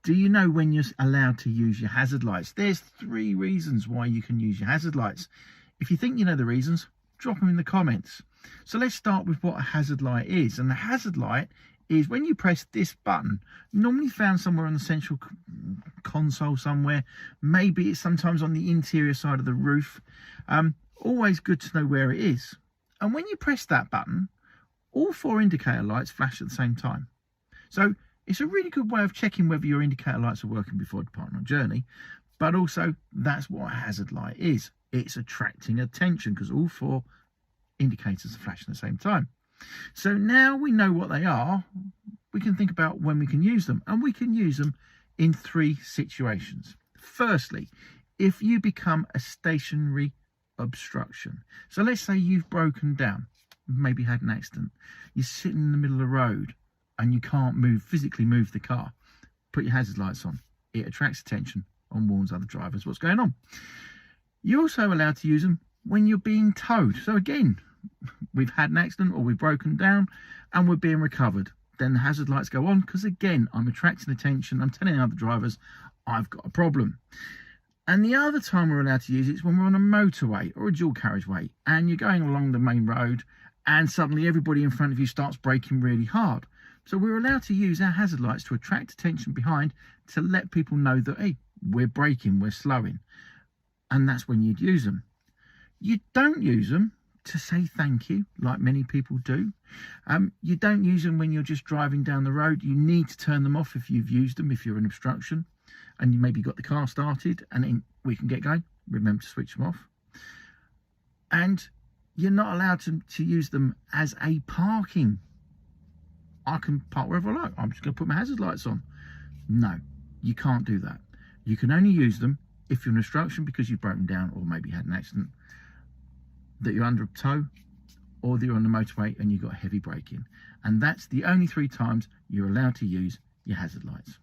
Do you know when you're allowed to use your hazard lights? There's 3 reasons why you can use your hazard lights. If you think you know the reasons, drop them in the comments. So let's start with what a hazard light is. And the hazard light is when you press this button, normally found somewhere on the central console somewhere. Maybe it's sometimes on the interior side of the roof. Always good to know where it is. And when you press that button, all 4 indicator lights flash at the same time. So it's a really good way of checking whether your indicator lights are working before departing on a journey. But also, that's what a hazard light is. It's attracting attention because all 4 indicators are flashing at the same time. So now we know what they are, we can think about when we can use them. And we can use them in 3 situations. Firstly, if you become a stationary obstruction. So let's say you've broken down, maybe had an accident. You're sitting in the middle of the road and you can't physically move the car. Put your hazard lights on. It attracts attention and warns other drivers what's going on. You're also allowed to use them when you're being towed. So again, we've had an accident or we've broken down and we're being recovered. Then the hazard lights go on because again, I'm attracting attention. I'm telling other drivers I've got a problem. And the other time we're allowed to use it is when we're on a motorway or a dual carriageway and you're going along the main road and suddenly everybody in front of you starts braking really hard. So we're allowed to use our hazard lights to attract attention behind to let people know that, hey, we're braking, we're slowing. And that's when you'd use them. You don't use them to say thank you, like many people do. You don't use them when you're just driving down the road. You need to turn them off if you've used them, if you're an obstruction. And you maybe got the car started and then we can get going. Remember to switch them off. And you're not allowed to use them as a parking. I can park wherever I like. I'm just going to put my hazard lights on. No, you can't do that. You can only use them if you're an obstruction because you've broken down or maybe had an accident, that you're under a tow, or that you're on the motorway and you've got heavy braking. And that's the only 3 times you're allowed to use your hazard lights.